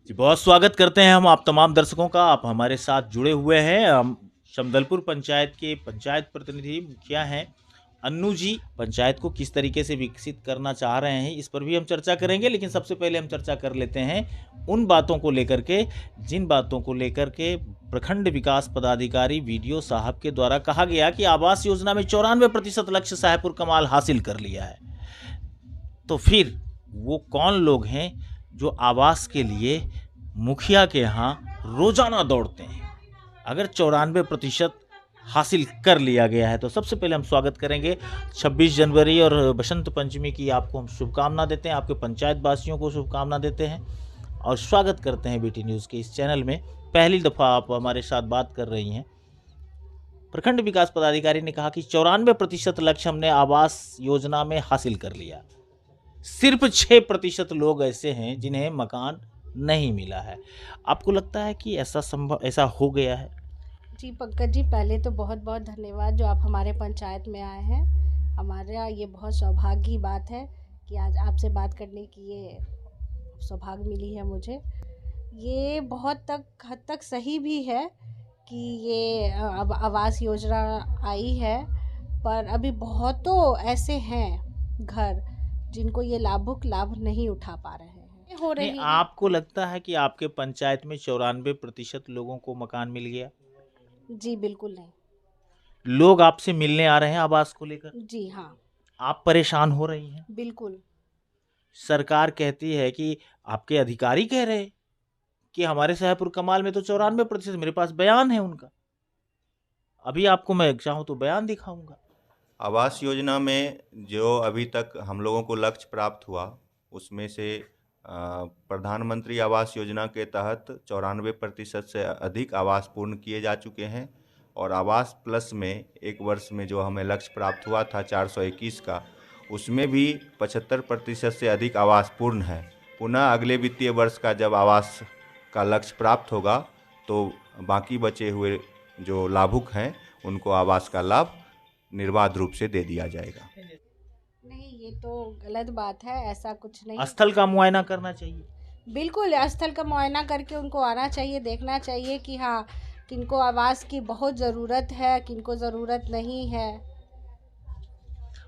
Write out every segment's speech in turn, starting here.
जी, बहुत स्वागत करते हैं हम आप तमाम दर्शकों का। आप हमारे साथ जुड़े हुए हैं। हम शमदलपुर पंचायत के पंचायत प्रतिनिधि मुखिया हैं अन्नू जी। पंचायत को किस तरीके से विकसित करना चाह रहे हैं, इस पर भी हम चर्चा करेंगे, लेकिन सबसे पहले हम चर्चा कर लेते हैं उन बातों को लेकर के, जिन बातों को लेकर के प्रखंड विकास पदाधिकारी वीडियो साहब के द्वारा कहा गया कि आवास योजना में 94% लक्ष्य साहेबपुर कमाल हासिल कर लिया है। तो फिर वो कौन लोग हैं जो आवास के लिए मुखिया के यहाँ रोजाना दौड़ते हैं? अगर 94% हासिल कर लिया गया है तो सबसे पहले हम स्वागत करेंगे 26 जनवरी और बसंत पंचमी की। आपको हम शुभकामना देते हैं, आपके पंचायत वासियों को शुभकामना देते हैं और स्वागत करते हैं बीटी न्यूज़ के इस चैनल में। पहली दफ़ा आप हमारे साथ बात कर रही हैं। प्रखंड विकास पदाधिकारी ने कहा कि 94% लक्ष्य हमने आवास योजना में हासिल कर लिया। सिर्फ 6% लोग ऐसे हैं जिन्हें मकान नहीं मिला है। आपको लगता है कि ऐसा हो गया है? जी पंकज जी, पहले तो बहुत बहुत धन्यवाद जो आप हमारे पंचायत में आए हैं। हमारा ये बहुत सौभाग्य की बात है कि आज आपसे बात करने की ये सौभाग्य मिली है मुझे। ये बहुत हद तक सही भी है कि ये अब आवास योजना आई है, पर अभी बहुतों ऐसे हैं घर जिनको ये लाभ नहीं उठा पा रहे हैं। हो नहीं, रही है। आपको लगता है कि आपके पंचायत में 94% लोगों को मकान मिल गया? जी बिल्कुल नहीं। लोग आपसे मिलने आ रहे हैं आवास को लेकर? जी हाँ। आप परेशान हो रही हैं? बिल्कुल। सरकार कहती है कि आपके अधिकारी कह रहे हैं कि हमारे साहेबपुर कमाल में तो 94%। मेरे पास बयान है उनका, अभी आपको मैं चाहूँ तो बयान दिखाऊंगा। आवास योजना में जो अभी तक हम लोगों को लक्ष्य प्राप्त हुआ उसमें से प्रधानमंत्री आवास योजना के तहत 94% से अधिक आवास पूर्ण किए जा चुके हैं और आवास प्लस में एक वर्ष में जो हमें लक्ष्य प्राप्त हुआ था 421 का, उसमें भी 75% से अधिक आवास पूर्ण है। पुनः अगले वित्तीय वर्ष का जब आवास का लक्ष्य प्राप्त होगा तो बाकी बचे हुए जो लाभुक हैं उनको आवास का लाभ निर्बाध रूप से दे दिया जाएगा। नहीं, ये तो गलत बात है, ऐसा कुछ नहीं। स्थल का मुआयना करना चाहिए। बिल्कुल, स्थल का मुआयना करके उनको आना चाहिए, देखना चाहिए कि हाँ, किनको आवास की बहुत ज़रूरत है, किनको ज़रूरत नहीं है।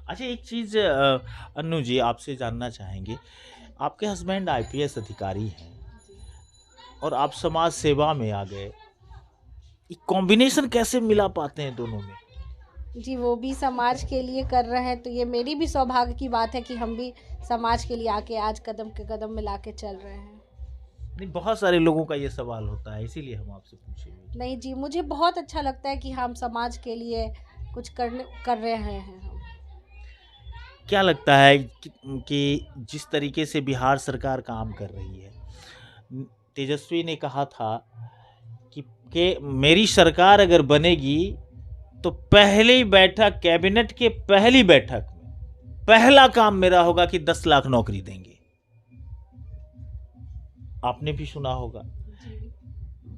अच्छा, एक चीज़ अन्नू जी आपसे जानना चाहेंगे। आपके हस्बैंड आईपीएस अधिकारी हैं और आप समाज सेवा में आ गए, ये कॉम्बिनेशन कैसे मिला पाते हैं दोनों में? जी, वो भी समाज के लिए कर रहे हैं तो ये मेरी भी सौभाग्य की बात है कि हम भी समाज के लिए आके आज कदम के कदम मिला के चल रहे हैं। नहीं, बहुत सारे लोगों का ये सवाल होता है, इसीलिए हम आपसे पूछे हुए। नहीं जी, मुझे बहुत अच्छा लगता है कि हम समाज के लिए कुछ कर रहे हैं हम। क्या लगता है कि जिस तरीके से बिहार सरकार काम कर रही है, तेजस्वी ने कहा था कि मेरी सरकार अगर बनेगी तो पहली बैठक, कैबिनेट के पहली बैठक में पहला काम मेरा होगा कि 10 लाख नौकरी देंगे। आपने भी सुना होगा।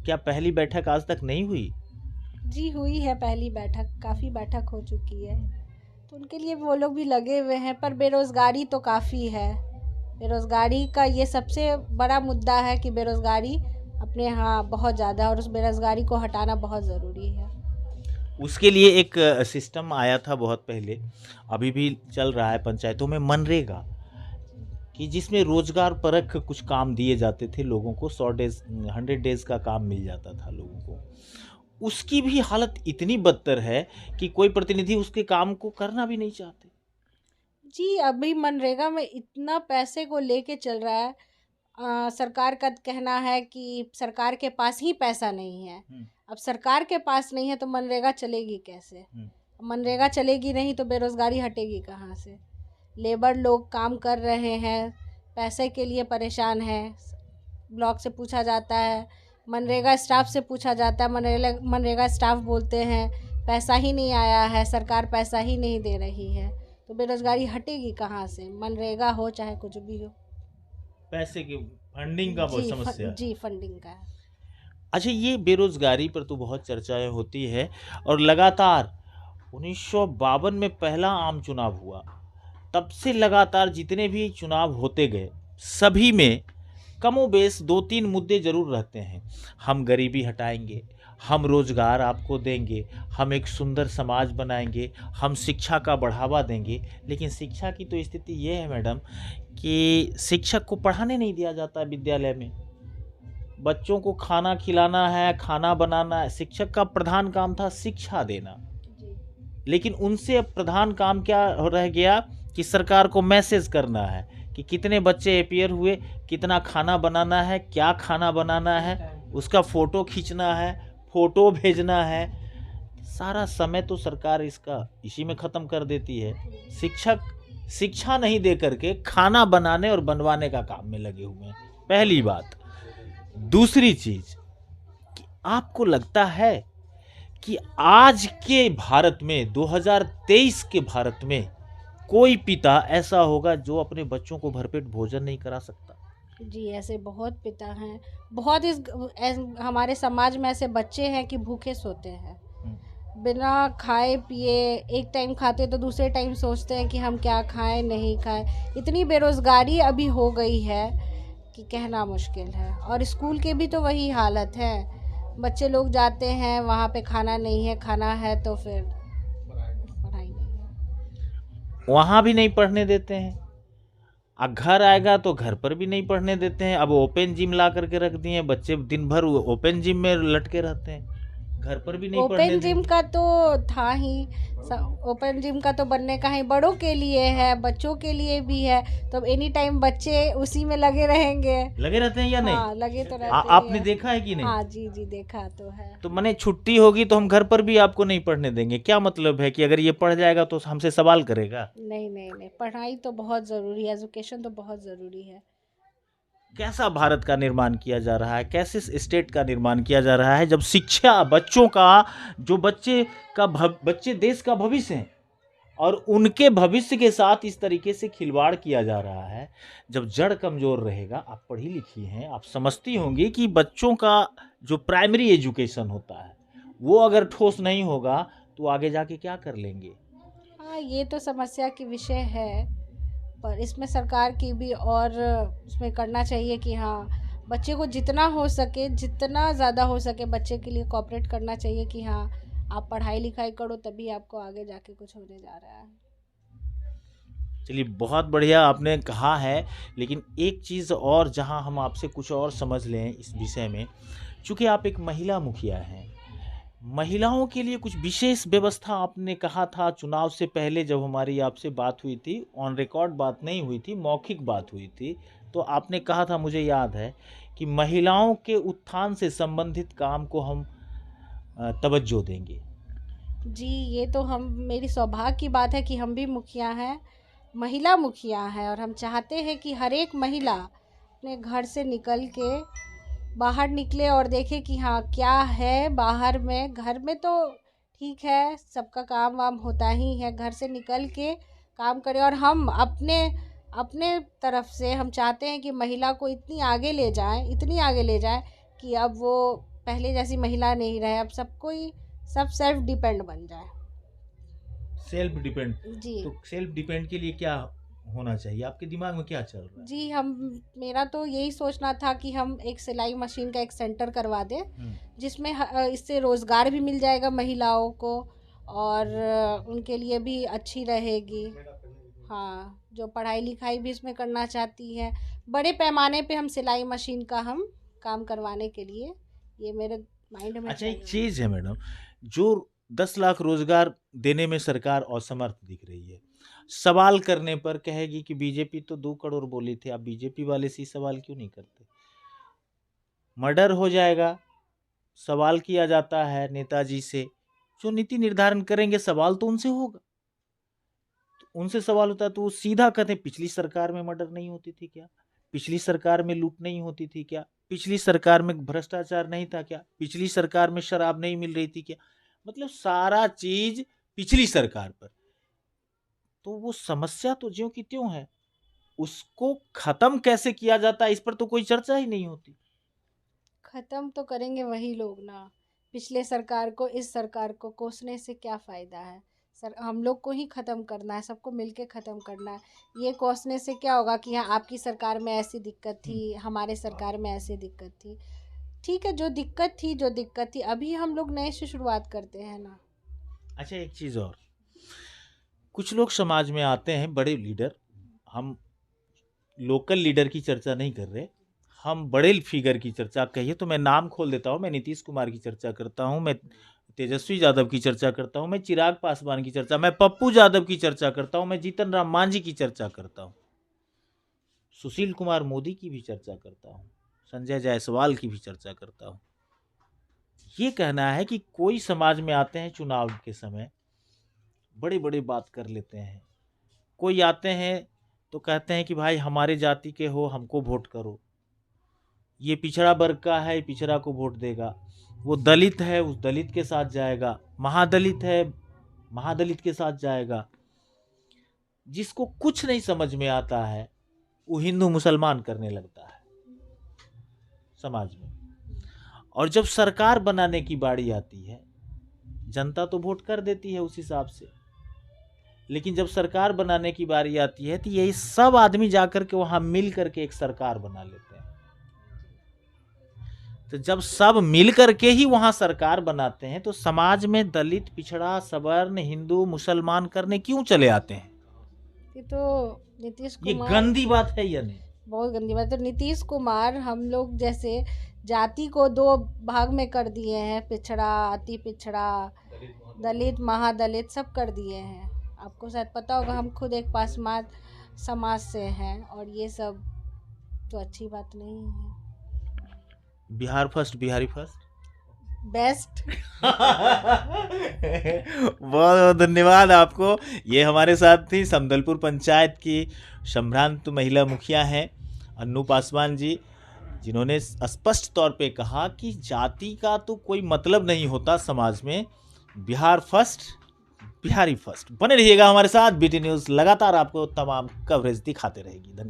क्या पहली बैठक आज तक नहीं हुई? जी हुई है पहली बैठक, काफ़ी बैठक हो चुकी है, तो उनके लिए वो लोग भी लगे हुए हैं। पर बेरोज़गारी तो काफ़ी है, बेरोज़गारी का ये सबसे बड़ा मुद्दा है कि बेरोज़गारी अपने यहाँ बहुत ज़्यादा है और उस बेरोज़गारी को हटाना बहुत ज़रूरी है। उसके लिए एक सिस्टम आया था बहुत पहले, अभी भी चल रहा है पंचायतों में, मनरेगा, कि जिसमें रोजगार परक कुछ काम दिए जाते थे लोगों को। 100 डेज 100 डेज का काम मिल जाता था लोगों को। उसकी भी हालत इतनी बदतर है कि कोई प्रतिनिधि उसके काम को करना भी नहीं चाहते। जी, अभी मनरेगा में इतना पैसे को लेके चल रहा है। सरकार का कहना है कि सरकार के पास ही पैसा नहीं है। अब सरकार के पास नहीं है तो मनरेगा चलेगी कैसे? मनरेगा चलेगी नहीं तो बेरोज़गारी हटेगी कहाँ से? लेबर लोग काम कर रहे हैं, पैसे के लिए परेशान हैं। ब्लॉक से पूछा जाता है, मनरेगा स्टाफ से पूछा जाता है, मनरेगा स्टाफ बोलते हैं पैसा ही नहीं आया है, सरकार पैसा ही नहीं दे रही है। तो बेरोज़गारी हटेगी कहाँ से? मनरेगा हो चाहे कुछ भी हो। पैसे की फंडिंग का बहुत समस्या है। जी, फंडिंग का है। अच्छा, ये बेरोजगारी पर तो बहुत चर्चाएं होती है और लगातार 1952 में पहला आम चुनाव हुआ, तब से लगातार जितने भी चुनाव होते गए सभी में कमोबेश 2-3 मुद्दे ज़रूर रहते हैं। हम गरीबी हटाएँगे, हम रोज़गार आपको देंगे, हम एक सुंदर समाज बनाएँगे, हम शिक्षा का बढ़ावा देंगे। लेकिन शिक्षा की तो स्थिति ये है मैडम कि शिक्षक को पढ़ाने नहीं दिया जाता है विद्यालय में। बच्चों को खाना खिलाना है, खाना बनाना है, शिक्षक का प्रधान काम था शिक्षा देना। लेकिन उनसे अब प्रधान काम क्या हो रह गया कि सरकार को मैसेज करना है कि कितने बच्चे अपीयर हुए, कितना खाना बनाना है, क्या खाना बनाना है, उसका फ़ोटो खींचना है, फ़ोटो भेजना है। सारा समय तो सरकार इसका इसी में ख़त्म कर देती है। शिक्षक शिक्षा नहीं दे करके खाना बनाने और बनवाने का काम में लगे हुए हैं, पहली बात। दूसरी चीज़ कि आपको लगता है कि आज के भारत में 2023 के भारत में कोई पिता ऐसा होगा जो अपने बच्चों को भरपेट भोजन नहीं करा सकता? जी, ऐसे बहुत पिता हैं, बहुत हमारे समाज में ऐसे बच्चे हैं कि भूखे सोते हैं, बिना खाए पिए। एक टाइम खाते तो दूसरे टाइम सोचते हैं कि हम क्या खाएं नहीं खाएं। इतनी बेरोज़गारी अभी हो गई है कि कहना मुश्किल है। और स्कूल के भी तो वही हालत है, बच्चे लोग जाते हैं वहाँ पे खाना नहीं है, खाना है तो फिर पढ़ाई नहीं है। वहाँ भी नहीं पढ़ने देते हैं। घर आएगा तो घर पर भी नहीं पढ़ने देते हैं। अब ओपन जिम ला करके रख दिए, बच्चे दिन भर ओपन जिम में लटके रहते हैं, घर पर भी नहीं पढ़ने ओपन जिम देंगे। का तो था ही, ओपन जिम का तो बनने का ही, बड़ों के लिए है, बच्चों के लिए भी है। तो अब एनी टाइम बच्चे उसी में लगे रहेंगे। लगे रहते हैं या नहीं? हाँ, लगे तो रहते ही आपने है। देखा है कि नहीं? हाँ जी जी, देखा तो है। तो माने छुट्टी होगी तो हम घर पर भी आपको नहीं पढ़ने देंगे? क्या मतलब है कि अगर ये पढ़ जाएगा तो हमसे सवाल करेगा? नहीं नहीं नहीं, पढ़ाई तो बहुत ज़रूरी है, एजुकेशन तो बहुत ज़रूरी है। कैसा भारत का निर्माण किया जा रहा है, कैसे स्टेट का निर्माण किया जा रहा है जब शिक्षा बच्चों का, जो बच्चे देश का भविष्य हैं और उनके भविष्य के साथ इस तरीके से खिलवाड़ किया जा रहा है। जब जड़ कमजोर रहेगा, आप पढ़ी लिखी हैं, आप समझती होंगी कि बच्चों का जो प्राइमरी एजुकेशन होता है वो अगर ठोस नहीं होगा तो आगे जाके क्या कर लेंगे? हाँ, ये तो समस्या की विषय है, पर इसमें सरकार की भी और उसमें करना चाहिए कि हाँ, बच्चे को जितना हो सके, जितना ज़्यादा हो सके बच्चे के लिए कोऑपरेट करना चाहिए कि हाँ, आप पढ़ाई लिखाई करो तभी आपको आगे जाके कुछ होने जा रहा है। चलिए, बहुत बढ़िया आपने कहा है। लेकिन एक चीज़ और, जहां हम आपसे कुछ और समझ लें इस विषय में, चूँकि आप एक महिला मुखिया हैं, महिलाओं के लिए कुछ विशेष व्यवस्था आपने कहा था चुनाव से पहले जब हमारी आपसे बात हुई थी, ऑन रिकॉर्ड बात नहीं हुई थी, मौखिक बात हुई थी, तो आपने कहा था, मुझे याद है, कि महिलाओं के उत्थान से संबंधित काम को हम तवज्जो देंगे। जी, ये तो हम मेरी सौभाग्य की बात है कि हम भी मुखिया हैं, महिला मुखिया हैं, और हम चाहते हैं कि हर एक महिला अपने घर से निकल के बाहर निकले और देखे कि हाँ, क्या है बाहर में। घर में तो ठीक है, सबका काम वाम होता ही है, घर से निकल के काम करें। और हम अपने अपने तरफ से हम चाहते हैं कि महिला को इतनी आगे ले जाएं, इतनी आगे ले जाएं कि अब वो पहले जैसी महिला नहीं रहे, अब सब सेल्फ डिपेंड बन जाए। Self depend? जी तो सेल्फ डिपेंड के लिए क्या होना चाहिए, आपके दिमाग में क्या चल रहा है? जी, हम मेरा तो यही सोचना था कि हम एक सिलाई मशीन का एक सेंटर करवा दें, जिसमें इससे रोज़गार भी मिल जाएगा महिलाओं को, और उनके लिए भी अच्छी रहेगी। हाँ, जो पढ़ाई लिखाई भी इसमें करना चाहती है, बड़े पैमाने पे हम सिलाई मशीन का हम काम करवाने के लिए, ये मेरे माइंड में अच्छा, चल एक रहा है। चीज़ है मैडम, जो 10 लाख रोजगार देने में सरकार असमर्थ दिख रही है। सवाल करने पर कहेगी कि बीजेपी तो 2 करोड़ बोली थी, आप बीजेपी वाले से ही सवाल क्यों नहीं करते? मर्डर हो जाएगा, सवाल किया जाता है नेताजी से, जो नीति निर्धारण करेंगे सवाल तो उनसे होगा। तो उनसे सवाल होता है तो वो सीधा कहते हैं, पिछली सरकार में मर्डर नहीं होती थी क्या? पिछली सरकार में लूट नहीं होती थी क्या? पिछली सरकार में भ्रष्टाचार नहीं था क्या? पिछली सरकार में शराब नहीं मिल रही थी क्या? मतलब सारा चीज पिछली सरकार पर। तो वो समस्या तो ज्यों की त्यों है, उसको खत्म कैसे किया जाता है इस पर तो कोई चर्चा ही नहीं होती। ख़त्म तो करेंगे वही लोग ना, पिछले सरकार को इस सरकार को कोसने से क्या फ़ायदा है। सर हम लोग को ही ख़त्म करना है, सबको मिलके ख़त्म करना है। ये कोसने से क्या होगा कि हाँ आपकी सरकार में ऐसी दिक्कत थी, हमारे सरकार में ऐसी दिक्कत थी। ठीक है, जो दिक्कत थी अभी हम लोग नए से शुरुआत करते हैं ना। अच्छा, एक चीज़ और, कुछ लोग समाज में आते हैं बड़े लीडर, हम लोकल लीडर की चर्चा नहीं कर रहे, हम बड़े फिगर की चर्चा, कहिए तो मैं नाम खोल देता हूँ, मैं नीतीश कुमार की चर्चा करता हूँ, मैं तेजस्वी यादव की चर्चा करता हूँ, मैं चिराग पासवान की चर्चा, मैं पप्पू यादव की चर्चा करता हूँ, मैं जीतन राम मांझी की चर्चा करता हूँ, सुशील कुमार मोदी की भी चर्चा करता हूँ, संजय जायसवाल की भी चर्चा करता हूँ। ये कहना है कि कोई समाज में आते हैं चुनाव के समय, बड़ी बड़ी बात कर लेते हैं, कोई आते हैं तो कहते हैं कि भाई हमारे जाति के हो, हमको वोट करो, ये पिछड़ा वर्ग का है, पिछड़ा को वोट देगा, वो दलित है, उस दलित के साथ जाएगा, महादलित है, महादलित के साथ जाएगा। जिसको कुछ नहीं समझ में आता है वो हिंदू मुसलमान करने लगता है समाज में। और जब सरकार बनाने की बारी आती है, जनता तो वोट कर देती है उस हिसाब से, लेकिन जब सरकार बनाने की बारी आती है तो यही सब आदमी जाकर के वहां मिल करके एक सरकार बना लेते हैं। तो जब सब मिल करके ही वहां सरकार बनाते हैं तो समाज में दलित, पिछड़ा, सवर्ण, हिंदू, मुसलमान करने क्यों चले आते हैं? ये तो नीतीश ये कुमार, गंदी बात है या नहीं? बहुत गंदी बात। तो नीतीश कुमार हम लोग जैसे जाति को दो भाग में कर दिए हैं, पिछड़ा, अति पिछड़ा, दलित, महादलित सब कर दिए हैं। आपको शायद पता होगा, हम खुद एक पासमार्ट समाज से हैं और ये सब तो अच्छी बात नहीं है। Bihar first, Bihari first, best. बहुत बहुत धन्यवाद आपको। ये हमारे साथ थी समदलपुर पंचायत की संभ्रांत महिला मुखिया हैं अन्नू पासवान जी, जिन्होंने स्पष्ट तौर पे कहा कि जाति का तो कोई मतलब नहीं होता समाज में, बिहार फर्स्ट, बिहारी फर्स्ट। बने रहिएगा हमारे साथ, बीटी न्यूज़ लगातार आपको तमाम कवरेज दिखाते रहेगी। धन्यवाद।